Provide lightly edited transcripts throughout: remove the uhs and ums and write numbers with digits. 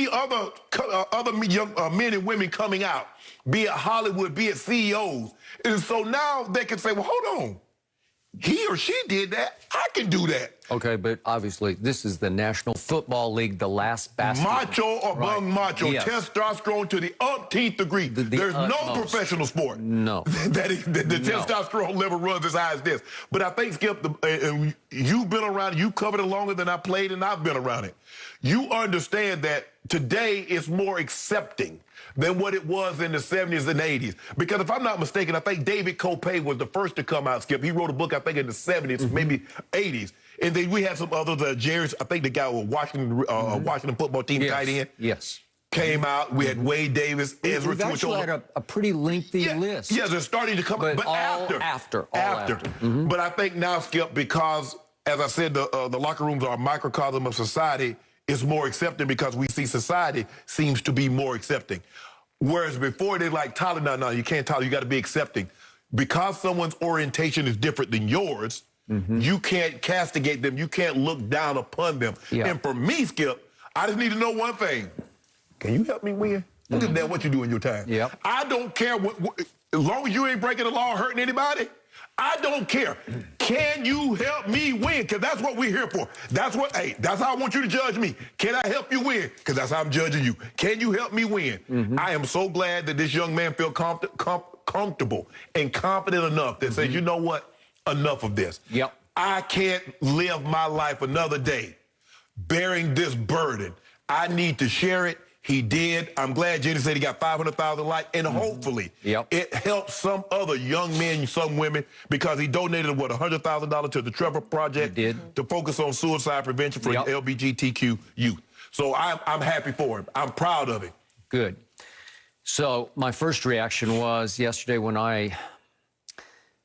see other young men and women coming out, be it Hollywood, be it CEOs. And so now they can say, well, hold on. He or she did that. I can do that. Okay, but obviously this is the National Football League, the last bastion. Macho among macho. Yes. Testosterone to the umpteenth degree. There's no professional sport that the testosterone level runs as high as this. But I think, Skip, you've been around it. You covered it longer than I played, and I've been around it. You understand that today is more accepting than what it was in the 70s and 80s. Because if I'm not mistaken, I think David Copay was the first to come out, Skip. He wrote a book, I think, in the 70s, maybe 80s. And then we had some others, Jerry's, I think the guy with Washington football team tight end. Yes. Came out. We had Wade Davis, Ezra. We've actually had a pretty lengthy list. Yeah, they're starting to come out. But after. But I think now, Skip, because, as I said, the locker rooms are a microcosm of society, it's more accepting because we see society seems to be more accepting. Whereas before, they're like, Tyler, no, you can't, Tyler, you got to be accepting. Because someone's orientation is different than yours, you can't castigate them. You can't look down upon them. Yeah. And for me, Skip, I just need to know one thing. Can you help me win? Look at that, what you do in your time. Yep. I don't care, as long as you ain't breaking the law or hurting anybody, I don't care. Can you help me win? Because that's what we're here for. That's how I want you to judge me. Can I help you win? Because that's how I'm judging you. Can you help me win? I am so glad that this young man feels comfortable and confident enough that says, you know what? Enough of this. Yep. I can't live my life another day bearing this burden. I need to share it. He did. I'm glad Jenny said he got 500,000 likes, and hopefully it helps some other young men, some women, because he donated, what, $100,000 to the Trevor Project to focus on suicide prevention for LGBTQ youth. So I'm happy for him. I'm proud of him. Good. So my first reaction was yesterday when I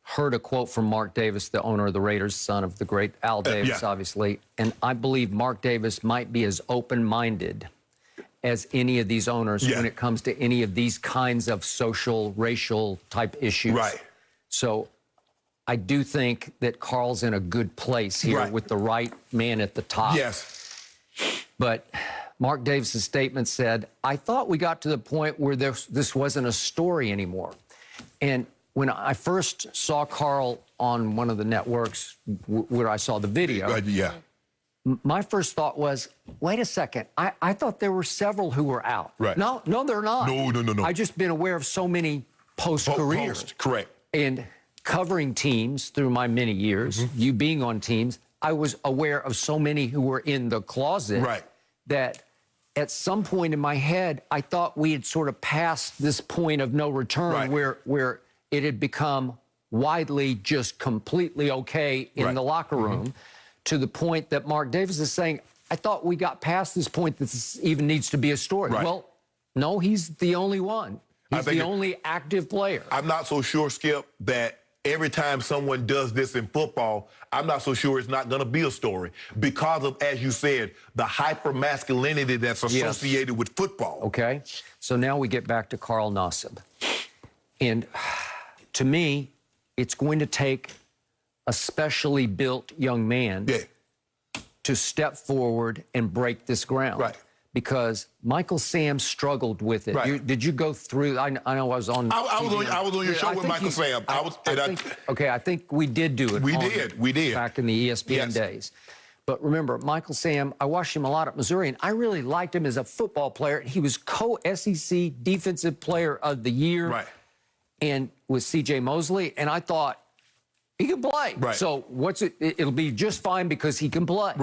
heard a quote from Mark Davis, the owner of the Raiders, son of the great Al Davis, obviously, and I believe Mark Davis might be as open-minded as any of these owners when it comes to any of these kinds of social, racial type issues. Right. So I do think that Carl's in a good place here with the right man at the top. Yes. But Mark Davis' statement said, I thought we got to the point where this wasn't a story anymore. And when I first saw Carl on one of the networks where I saw the video, my first thought was, wait a second, I thought there were several who were out. Right. No, they're not. No. I've just been aware of so many post-career. Correct. And covering teams through my many years, you being on teams, I was aware of so many who were in the closet that at some point in my head, I thought we had sort of passed this point of no return where it had become widely just completely okay in the locker room. To the point that Mark Davis is saying, I thought we got past this point that this even needs to be a story. Well, no, he's the only one. He's the only active player. I'm not so sure, Skip, that every time someone does this in football, I'm not so sure it's not going to be a story because of, as you said, the hyper-masculinity that's associated with football. Okay, so now we get back to Carl Nassib. And to me, it's going to take a specially built young man to step forward and break this ground. Because Michael Sam struggled with it. Did you go through? I know I was on. I was on your show with Michael Sam. I think we did do it. We did. Back in the ESPN days. But remember, Michael Sam, I watched him a lot at Missouri, and I really liked him as a football player. He was co-SEC Defensive Player of the Year and with C.J. Mosley, and I thought, he can play. So it'll be just fine because he can play.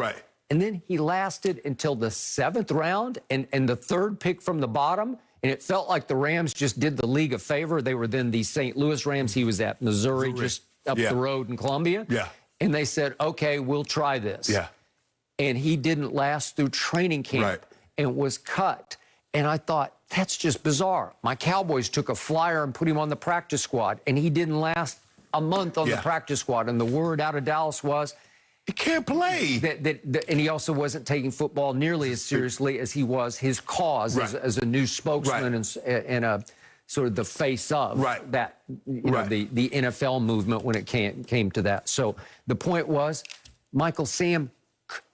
And then he lasted until the 7th round and the 3rd pick from the bottom. And it felt like the Rams just did the league a favor. They were then the St. Louis Rams. He was at Missouri, just up the road in Columbia. And they said, okay, we'll try this. And he didn't last through training camp and was cut. And I thought, that's just bizarre. My Cowboys took a flyer and put him on the practice squad, and he didn't last a month on the practice squad, and the word out of Dallas was he can't play. And he also wasn't taking football nearly as seriously as he was his cause as a new spokesman and a sort of the face of that, you know, the NFL movement when it came to that. So the point was, Michael Sam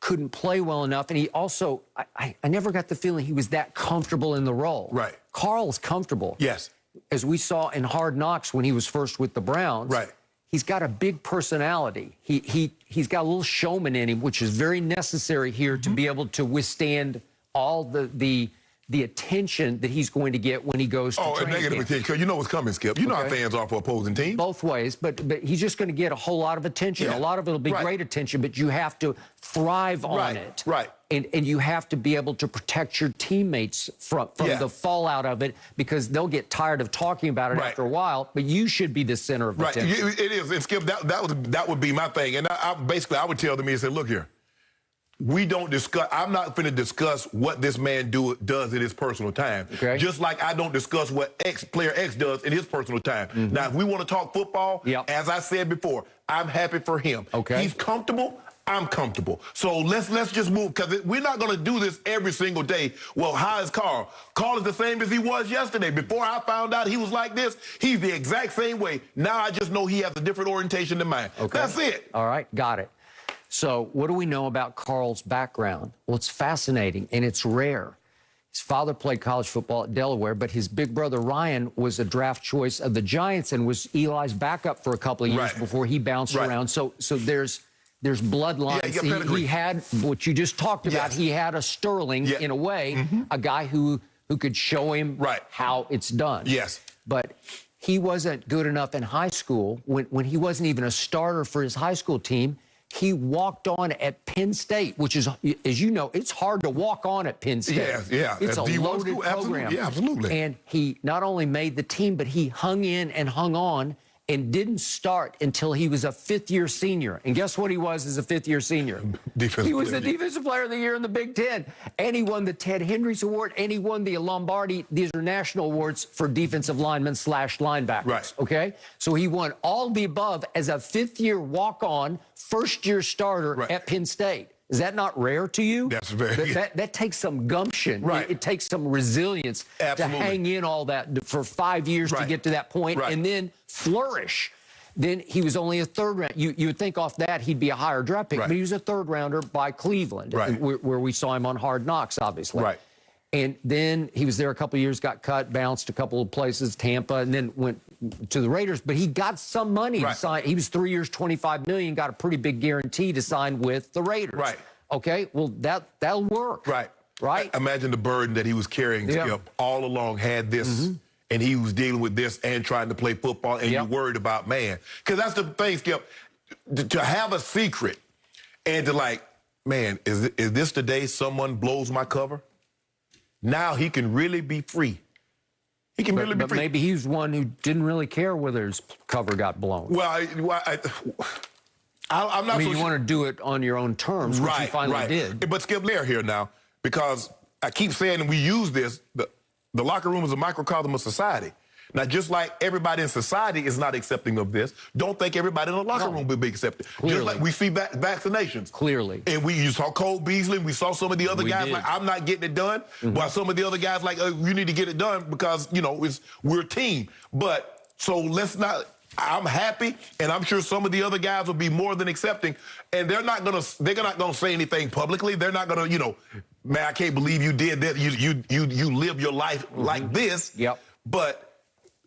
couldn't play well enough. And he also, I never got the feeling he was that comfortable in the role. Right. Carl's comfortable. Yes. As we saw in Hard Knocks when he was first with the Browns. Right. He's got a big personality. He's got a little showman in him, which is very necessary here to be able to withstand all the attention that he's going to get when he goes to training negative camp. attention, because you know what's coming, Skip. You know how fans are for opposing teams. Both ways, but he's just going to get a whole lot of attention. Yeah. A lot of it will be great attention, but you have to thrive on it. Right. And you have to be able to protect your teammates from the fallout of it, because they'll get tired of talking about it after a while, but you should be the center of attention. It is. And Skip, that would be my thing. And I would tell them, and say, look here, we don't discuss, I'm not going to discuss what this man does in his personal time. Okay. Just like I don't discuss what player X does in his personal time. Mm-hmm. Now, if we want to talk football, as I said before, I'm happy for him. Okay. He's comfortable. I'm comfortable. So let's just move, because we're not going to do this every single day. Well, how is Carl? Carl is the same as he was yesterday. Before I found out he was like this, he's the exact same way. Now I just know he has a different orientation than mine. Okay. That's it. All right, got it. So what do we know about Carl's background? Well, it's fascinating, and it's rare. His father played college football at Delaware, but his big brother Ryan was a draft choice of the Giants and was Eli's backup for a couple of years before he bounced around. So there's bloodlines. He had what you just talked about. He had a Sterling in a way, a guy who could show him how it's done. Yes. But he wasn't good enough in high school. When he wasn't even a starter for his high school team, he walked on at Penn State, which is, as you know, it's hard to walk on at Penn State. It's a loaded program. Absolutely. And he not only made the team, but he hung in and hung on and didn't start until he was a fifth-year senior. And guess what he was as a fifth-year senior? He was the Defensive Player of the Year in the Big Ten. And he won the Ted Hendricks Award, and he won the Lombardi. These are national awards for defensive linemen / linebackers. Right. Okay? So he won all the above as a fifth-year walk-on, first-year starter at Penn State. Is that not rare to you? That's very... That takes some gumption. It takes some resilience to hang in all that for 5 years to get to that point and then flourish. Then he was only a third round. You would think off that he'd be a higher draft pick, but he was a third rounder by Cleveland, where we saw him on Hard Knocks, obviously. And then he was there a couple of years, got cut, bounced a couple of places, Tampa, and then went to the Raiders. But he got some money to sign. He was 3 years, $25 million, got a pretty big guarantee to sign with the Raiders. Okay, well, that'll work. Imagine the burden that he was carrying all along, had this, and he was dealing with this and trying to play football, and you're worried about, man. Because that's the thing, Skip, to have a secret and to like, man, is this the day someone blows my cover? Now he can really be free. He can really be free. But maybe he's one who didn't really care whether his cover got blown. Well, I'm not. I mean, you want to do it on your own terms, which you finally did. But Skip, Lair here now, because I keep saying, and we use this, the locker room is a microcosm of society. Now, just like everybody in society is not accepting of this, don't think everybody in the locker room will be accepting. Just like we see vaccinations. Clearly. And you saw Cole Beasley, we saw some of the other guys like, I'm not getting it done, while some of the other guys like, you need to get it done because, you know, we're a team. But, so let's not... I'm happy, and I'm sure some of the other guys will be more than accepting, and they're not gonna say anything publicly. They're not gonna, you know, man, I can't believe you did that. You live your life like this. But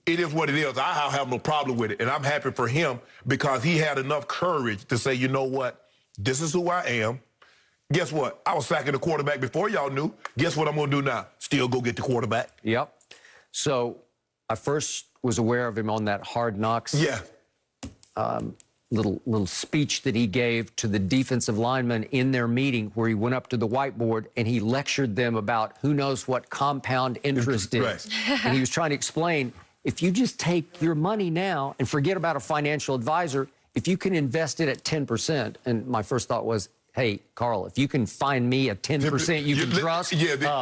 it is what it is. I have no problem with it, and I'm happy for him because he had enough courage to say, you know what, this is who I am. Guess what? I was sacking the quarterback before y'all knew. Guess what I'm gonna do now? Still go get the quarterback. So I first was aware of him on that Hard Knocks little speech that he gave to the defensive linemen in their meeting, where he went up to the whiteboard and he lectured them about who knows what compound interest is. And he was trying to explain, if you just take your money now and forget about a financial advisor, if you can invest it at 10%, and my first thought was, hey, Carl, if you can find me a 10% you can trust,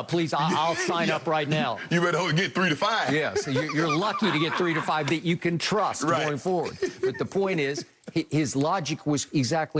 please, I'll sign up right now. You better get 3 to 5. Yes, you're lucky to get 3 to 5 that you can trust going forward. But the point is, his logic was exactly